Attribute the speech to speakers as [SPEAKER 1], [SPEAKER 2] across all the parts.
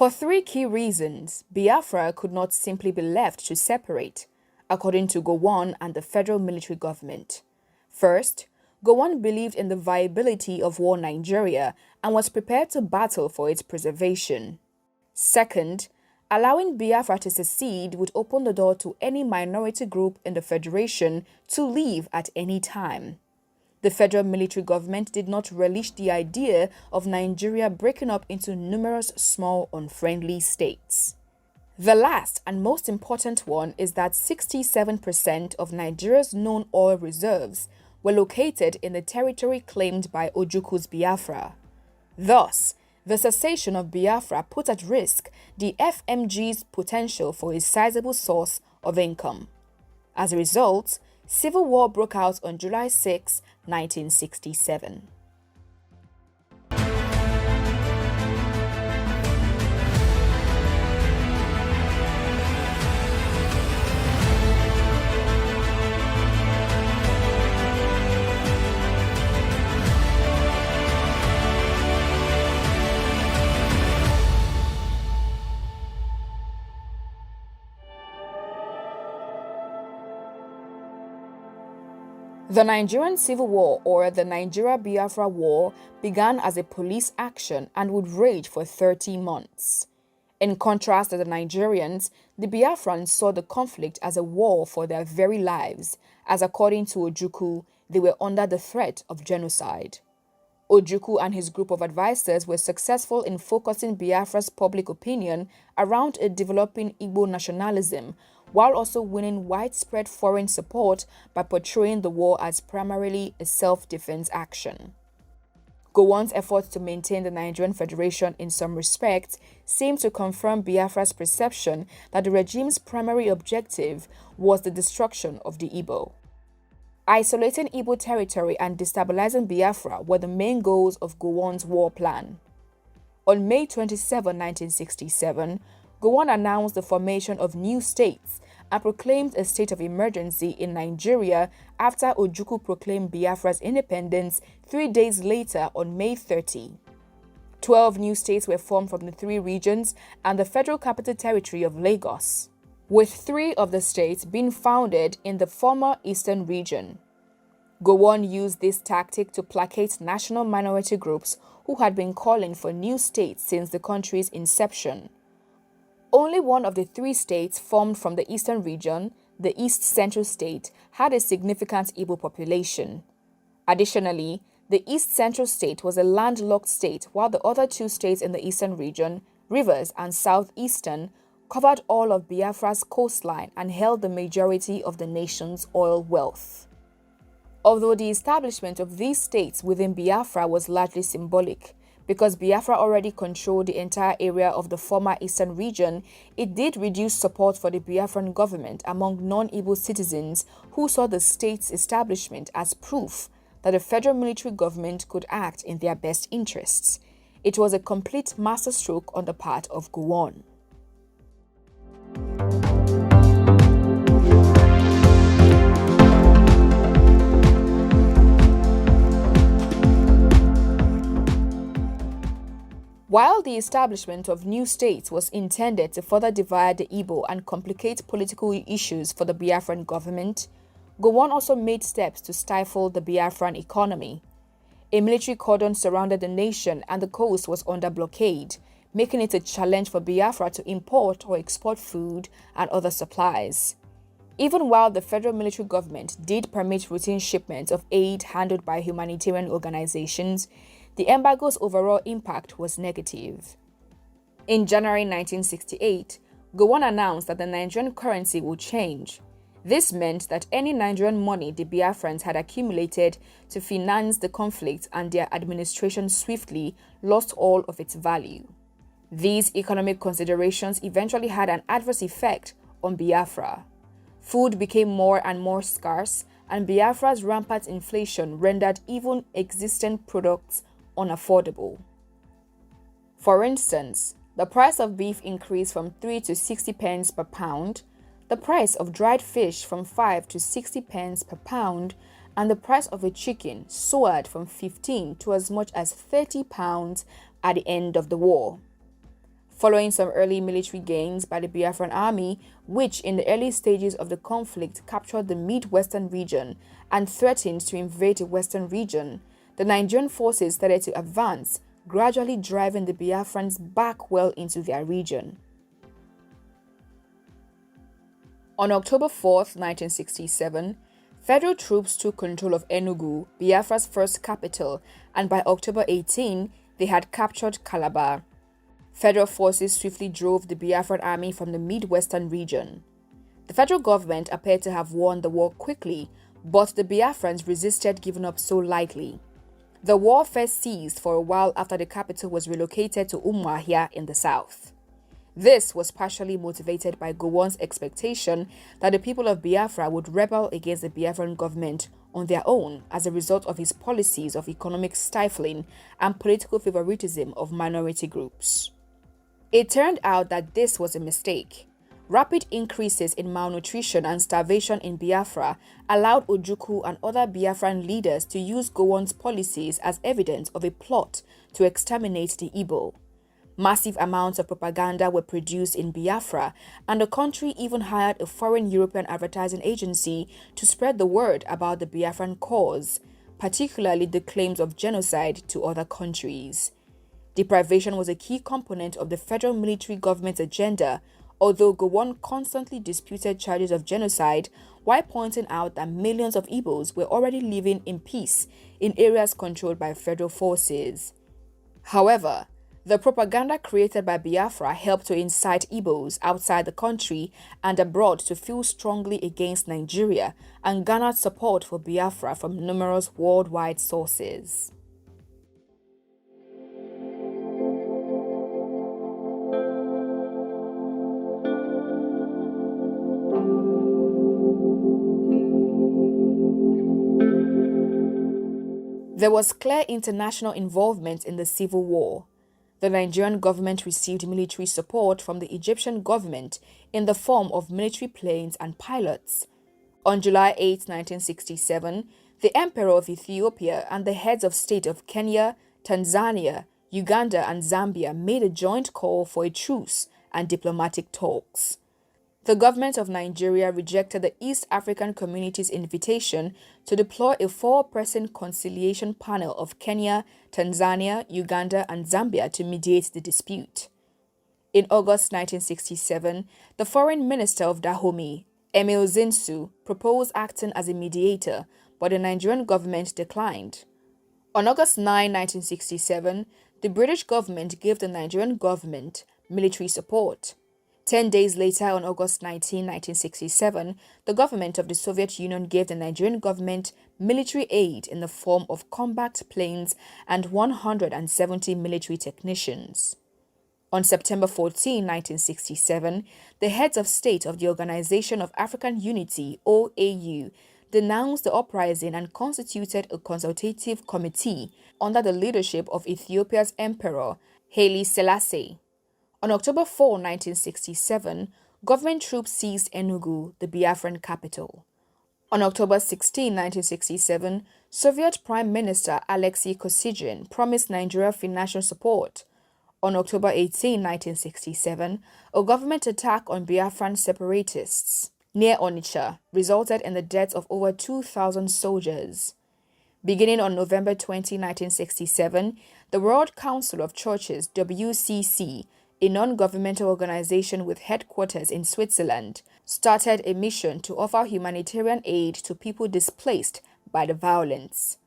[SPEAKER 1] For three key reasons, Biafra could not simply be left to separate, according to Gowon and the federal military government. First, Gowon believed in the viability of war Nigeria and was prepared to battle for its preservation. Second, allowing Biafra to secede would open the door to any minority group in the federation to leave at any time. The federal military government did not relish the idea of Nigeria breaking up into numerous small unfriendly states. The last and most important one is that 67% of Nigeria's known oil reserves were located in the territory claimed by Ojuku's Biafra. Thus, the cessation of Biafra put at risk the FMG's potential for a sizable source of income. As a result, civil war broke out on July 6, 1967. The Nigerian Civil War, or the Nigeria-Biafra War, began as a police action and would rage for 30 months. In contrast to the Nigerians, the Biafrans saw the conflict as a war for their very lives, as according to Ojukwu, they were under the threat of genocide. Ojukwu and his group of advisors were successful in focusing Biafra's public opinion around a developing Igbo nationalism, while also winning widespread foreign support by portraying the war as primarily a self-defense action. Gowon's efforts to maintain the Nigerian Federation in some respects seem to confirm Biafra's perception that the regime's primary objective was the destruction of the Igbo. Isolating Igbo territory and destabilizing Biafra were the main goals of Gowon's war plan. On May 27, 1967, Gowon announced the formation of new states and proclaimed a state of emergency in Nigeria after Ojukwu proclaimed Biafra's independence 3 days later on May 30. 12 new states were formed from the three regions and the Federal Capital Territory of Lagos, with 3 of the states being founded in the former Eastern region. Gowon used this tactic to placate national minority groups who had been calling for new states since the country's inception. Only one of the 3 states formed from the Eastern region, the East Central State, had a significant Igbo population. Additionally, the East Central State was a landlocked state, while the other 2 states in the Eastern region, Rivers and Southeastern, covered all of Biafra's coastline and held the majority of the nation's oil wealth. Although the establishment of these states within Biafra was largely symbolic, because Biafra already controlled the entire area of the former Eastern region, it did reduce support for the Biafran government among non-Igbo citizens who saw the state's establishment as proof that the federal military government could act in their best interests. It was a complete masterstroke on the part of Gowon. While the establishment of new states was intended to further divide the Igbo and complicate political issues for the Biafran government, Gowon also made steps to stifle the Biafran economy. A military cordon surrounded the nation and the coast was under blockade, making it a challenge for Biafra to import or export food and other supplies. Even while the federal military government did permit routine shipments of aid handled by humanitarian organizations, the embargo's overall impact was negative. In January 1968, Gowon announced that the Nigerian currency would change. This meant that any Nigerian money the Biafrans had accumulated to finance the conflict and their administration swiftly lost all of its value. These economic considerations eventually had an adverse effect on Biafra. Food became more and more scarce, and Biafra's rampant inflation rendered even existing products unaffordable. For instance, the price of beef increased from 3 to 60 pence per pound, the price of dried fish from 5 to 60 pence per pound, and the price of a chicken soared from 15 to as much as 30 pounds at the end of the war. Following some early military gains by the Biafran army, which in the early stages of the conflict captured the mid-western region and threatened to invade the western region, the Nigerian forces started to advance, gradually driving the Biafrans back well into their region. On October 4, 1967, federal troops took control of Enugu, Biafra's first capital, and by October 18, they had captured Calabar. Federal forces swiftly drove the Biafran army from the mid-western region. The federal government appeared to have won the war quickly, but the Biafrans resisted giving up so lightly. The war first ceased for a while after the capital was relocated to Umuahia in the south. This was partially motivated by Gowon's expectation that the people of Biafra would rebel against the Biafran government on their own as a result of his policies of economic stifling and political favoritism of minority groups. It turned out that this was a mistake. Rapid increases in malnutrition and starvation in Biafra allowed Ojukwu and other Biafran leaders to use Gowon's policies as evidence of a plot to exterminate the Igbo. Massive amounts of propaganda were produced in Biafra, and the country even hired a foreign European advertising agency to spread the word about the Biafran cause, particularly the claims of genocide to other countries. Deprivation was a key component of the federal military government's agenda, although Gowon constantly disputed charges of genocide while pointing out that millions of Igbos were already living in peace in areas controlled by federal forces. However, the propaganda created by Biafra helped to incite Igbos outside the country and abroad to feel strongly against Nigeria and garnered support for Biafra from numerous worldwide sources. There was clear international involvement in the Civil War. The Nigerian government received military support from the Egyptian government in the form of military planes and pilots. On July 8, 1967, the Emperor of Ethiopia and the heads of state of Kenya, Tanzania, Uganda, and Zambia made a joint call for a truce and diplomatic talks. The government of Nigeria rejected the East African Community's invitation to deploy a four-person conciliation panel of Kenya, Tanzania, Uganda, and Zambia to mediate the dispute. In August 1967, the Foreign Minister of Dahomey, Emil Zinsu, proposed acting as a mediator, but the Nigerian government declined. On August 9, 1967, the British government gave the Nigerian government military support. 10 days later, on August 19, 1967, the government of the Soviet Union gave the Nigerian government military aid in the form of combat planes and 170 military technicians. On September 14, 1967, the heads of state of the Organization of African Unity, OAU, denounced the uprising and constituted a consultative committee under the leadership of Ethiopia's Emperor, Haile Selassie. On October 4, 1967, government troops seized Enugu, the Biafran capital. On October 16, 1967, Soviet Prime Minister Alexei Kosygin promised Nigeria financial support. On October 18, 1967, a government attack on Biafran separatists near Onitsha resulted in the deaths of over 2,000 soldiers. Beginning on November 20, 1967, the World Council of Churches, WCC, a non-governmental organization with headquarters in Switzerland, started a mission to offer humanitarian aid to people displaced by the violence.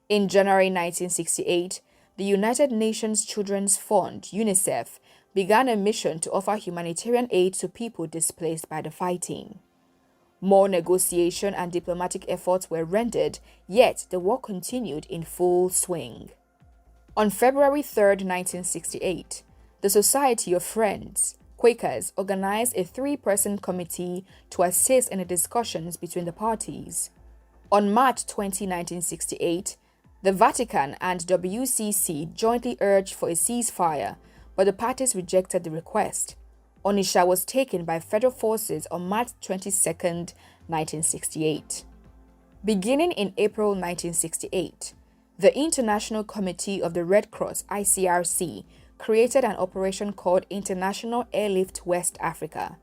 [SPEAKER 1] In January 1968, the United Nations Children's Fund, UNICEF, began a mission to offer humanitarian aid to people displaced by the fighting. More negotiation and diplomatic efforts were rendered, yet the war continued in full swing. On February 3, 1968, the Society of Friends, Quakers, organized a three-person committee to assist in the discussions between the parties. On March 20, 1968, the Vatican and WCC jointly urged for a ceasefire, but the parties rejected the request. Onitsha was taken by federal forces on March 22, 1968. Beginning in April 1968, the International Committee of the Red Cross, ICRC, created an operation called International Airlift West Africa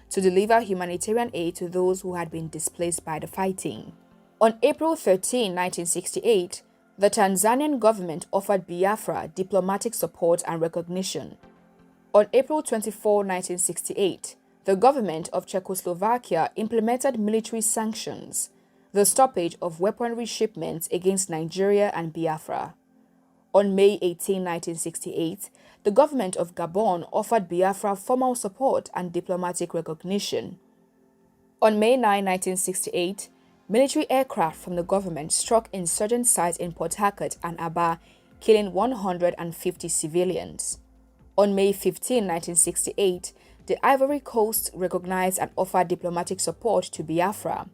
[SPEAKER 1] to deliver humanitarian aid to those who had been displaced by the fighting. On April 13, 1968, the Tanzanian government offered Biafra diplomatic support and recognition. On April 24, 1968, the government of Czechoslovakia implemented military sanctions, the stoppage of weaponry shipments against Nigeria and Biafra. On May 18, 1968, the government of Gabon offered Biafra formal support and diplomatic recognition. On May 9, 1968, military aircraft from the government struck insurgent sites in Port Harcourt and Aba, killing 150 civilians. On May 15, 1968, the Ivory Coast recognized and offered diplomatic support to Biafra.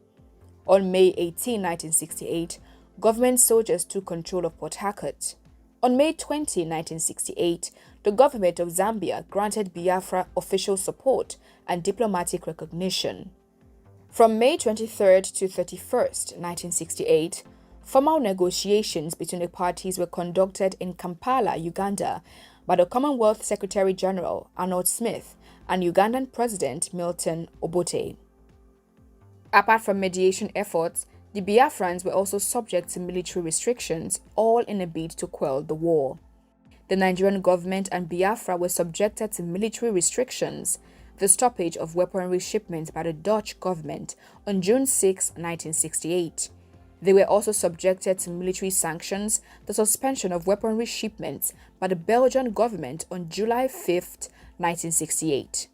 [SPEAKER 1] On May 18, 1968, government soldiers took control of Port Harcourt. On May 20, 1968, the government of Zambia granted Biafra official support and diplomatic recognition. From May 23 to 31, 1968, formal negotiations between the parties were conducted in Kampala, Uganda, by the Commonwealth Secretary General Arnold Smith and Ugandan President Milton Obote. Apart from mediation efforts, the Biafrans were also subject to military restrictions, all in a bid to quell the war. The Nigerian government and Biafra were subjected to military restrictions, the stoppage of weaponry shipments by the Dutch government on June 6, 1968. They were also subjected to military sanctions, the suspension of weaponry shipments by the Belgian government on July 5, 1968.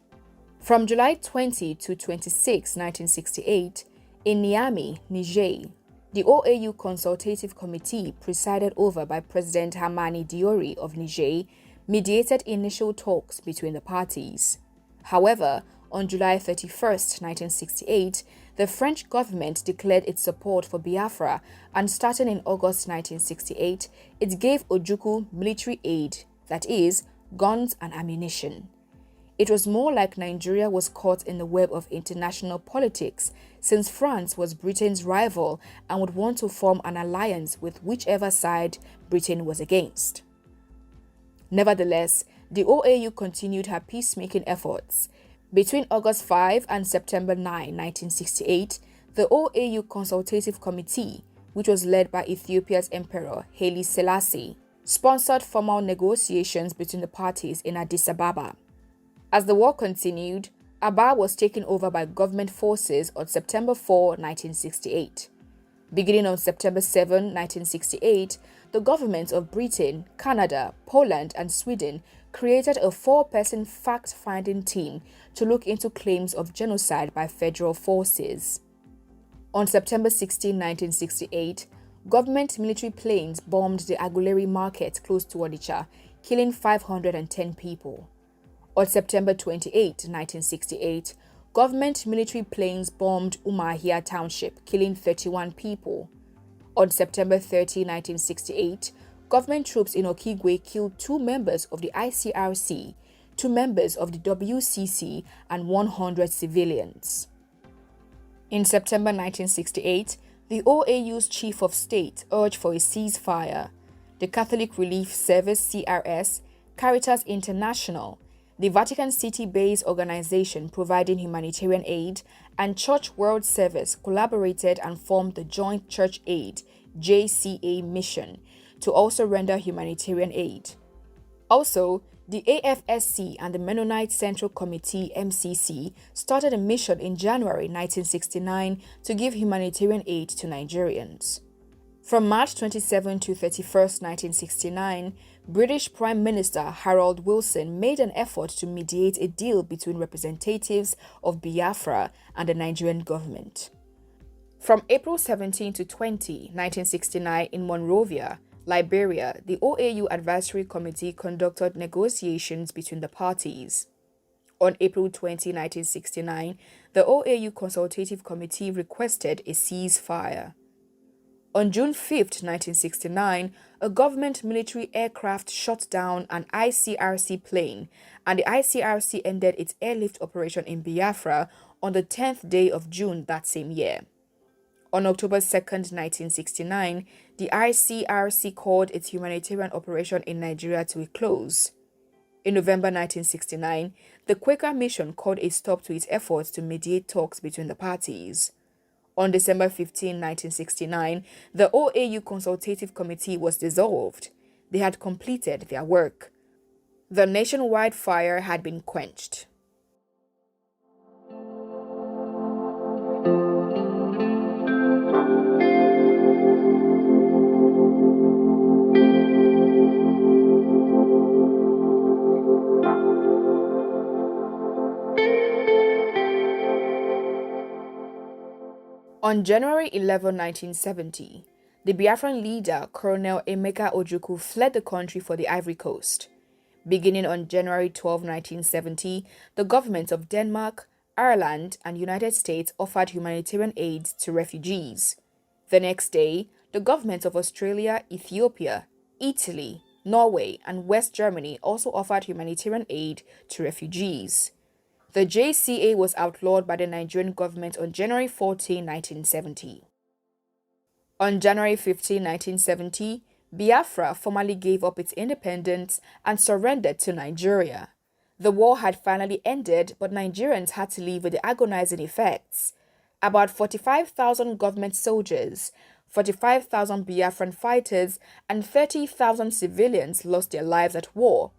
[SPEAKER 1] From July 20 to 26, 1968, in Niamey, Niger, the OAU Consultative Committee, presided over by President Hamani Diori of Niger, mediated initial talks between the parties. However, on July 31, 1968, the French government declared its support for Biafra, and starting in August 1968, it gave Ojukwu military aid, that is, guns and ammunition. It was more like Nigeria was caught in the web of international politics, since France was Britain's rival and would want to form an alliance with whichever side Britain was against. Nevertheless, the OAU continued her peacemaking efforts. Between August 5 and September 9, 1968, the OAU Consultative Committee, which was led by Ethiopia's Emperor Haile Selassie, sponsored formal negotiations between the parties in Addis Ababa. As the war continued, Aba was taken over by government forces on September 4, 1968. Beginning on September 7, 1968, the governments of Britain, Canada, Poland, and Sweden created a 4-person fact-finding team to look into claims of genocide by federal forces. On September 16, 1968, government military planes bombed the Aguleri market close to Onitsha, killing 510 people. On September 28, 1968, government military planes bombed Umuahia Township, killing 31 people. On September 30, 1968, government troops in Okigwe killed 2 members of the ICRC, 2 members of the WCC, and 100 civilians. In September 1968, the OAU's Chief of State urged for a ceasefire. The Catholic Relief Service (CRS), Caritas International, the Vatican City-based organization providing humanitarian aid, and Church World Service collaborated and formed the Joint Church Aid (JCA) mission to also render humanitarian aid. Also, the AFSC and the Mennonite Central Committee (MCC) started a mission in January 1969 to give humanitarian aid to Nigerians. From March 27 to 31, 1969, British Prime Minister Harold Wilson made an effort to mediate a deal between representatives of Biafra and the Nigerian government. From April 17 to 20, 1969, in Monrovia, Liberia, the OAU Advisory Committee conducted negotiations between the parties. On April 20, 1969, the OAU Consultative Committee requested a ceasefire. On June 5, 1969, a government military aircraft shot down an ICRC plane, and the ICRC ended its airlift operation in Biafra on the 10th day of June that same year. On October 2, 1969, the ICRC called its humanitarian operation in Nigeria to a close. In November 1969, the Quaker mission called a stop to its efforts to mediate talks between the parties. On December 15, 1969, the OAU Consultative Committee was dissolved. They had completed their work. The nationwide fire had been quenched. On January 11, 1970, the Biafran leader, Colonel Emeka Ojukwu, fled the country for the Ivory Coast. Beginning on January 12, 1970, the governments of Denmark, Ireland, and United States offered humanitarian aid to refugees. The next day, the governments of Australia, Ethiopia, Italy, Norway, and West Germany also offered humanitarian aid to refugees. The JCA was outlawed by the Nigerian government on January 14, 1970. On January 15, 1970, Biafra formally gave up its independence and surrendered to Nigeria. The war had finally ended, but Nigerians had to live with the agonizing effects. About 45,000 government soldiers, 45,000 Biafran fighters, and 30,000 civilians lost their lives at war,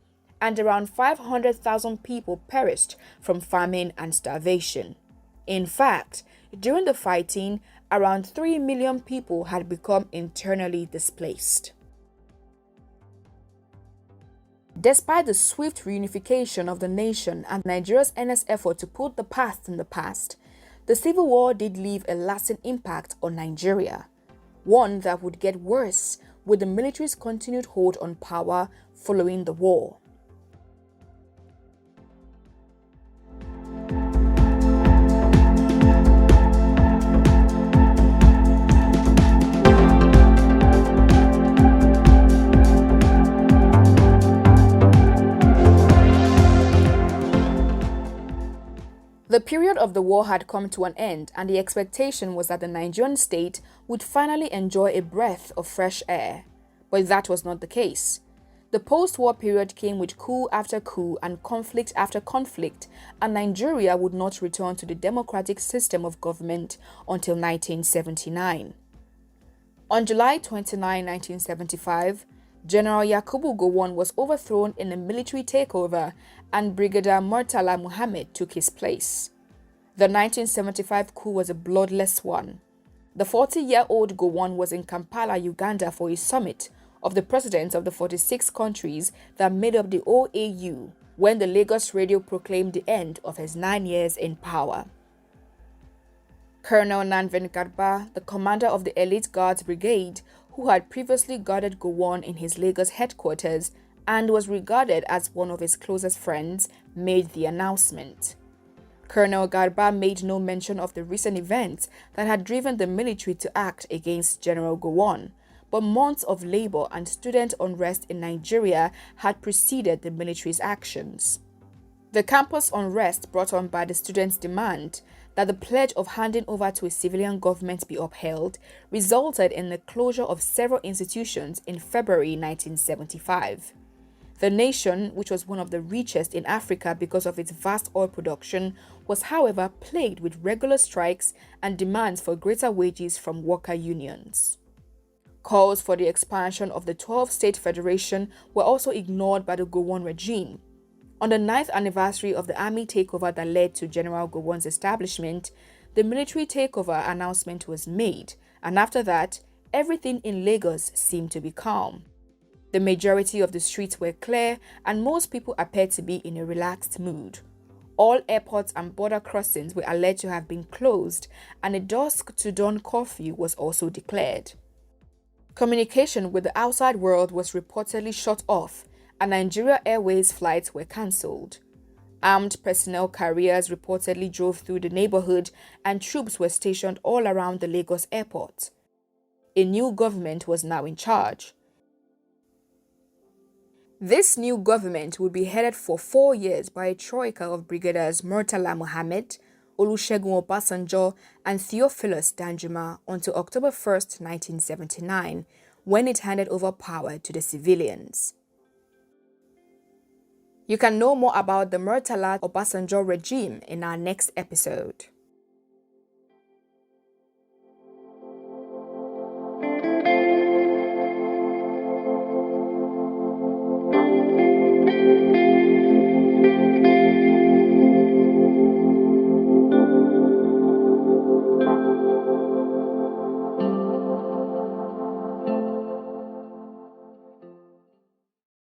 [SPEAKER 1] and around 500,000 people perished from famine and starvation. In fact, during the fighting, around 3 million people had become internally displaced. Despite the swift reunification of the nation and Nigeria's earnest effort to put the past in the past, the Civil War did leave a lasting impact on Nigeria, one that would get worse with the military's continued hold on power following the war. The period of the war had come to an end, and the expectation was that the Nigerian state would finally enjoy a breath of fresh air. But that was not the case. The post-war period came with coup after coup and conflict after conflict, and Nigeria would not return to the democratic system of government until 1979. On July 29, 1975, General Yakubu Gowon was overthrown in a military takeover, and Brigadier Murtala-Mohammed took his place. The 1975 coup was a bloodless one. The 40-year-old Gowon was in Kampala, Uganda for a summit of the presidents of the 46 countries that made up the OAU when the Lagos radio proclaimed the end of his 9 years in power. Colonel Nanven Garba, the commander of the Elite Guards Brigade, who had previously guarded Gowon in his Lagos headquarters and was regarded as one of his closest friends, made the announcement. Colonel Garba made no mention of the recent events that had driven the military to act against General Gowon, but months of labor and student unrest in Nigeria had preceded the military's actions. The campus unrest brought on by the students' demand that the pledge of handing over to a civilian government be upheld resulted in the closure of several institutions in February 1975. The nation, which was one of the richest in Africa because of its vast oil production, was however plagued with regular strikes and demands for greater wages from worker unions. Calls for the expansion of the 12-state federation were also ignored by the Gowon regime. On the 9th anniversary of the army takeover that led to General Gowon's establishment, the military takeover announcement was made, and after that, everything in Lagos seemed to be calm. The majority of the streets were clear, and most people appeared to be in a relaxed mood. All airports and border crossings were alleged to have been closed, and a dusk to dawn curfew was also declared. Communication with the outside world was reportedly shut off, and Nigeria Airways flights were cancelled. Armed personnel carriers reportedly drove through the neighborhood, and troops were stationed all around the Lagos airport. A new government was now in charge. This new government would be headed for 4 years by a troika of brigadiers Murtala-Mohammed, Olusegun Obasanjo, and Theophilus Danjuma until October 1, 1979, when it handed over power to the civilians. You can know more about the Murtala-Obasanjo regime in our next episode.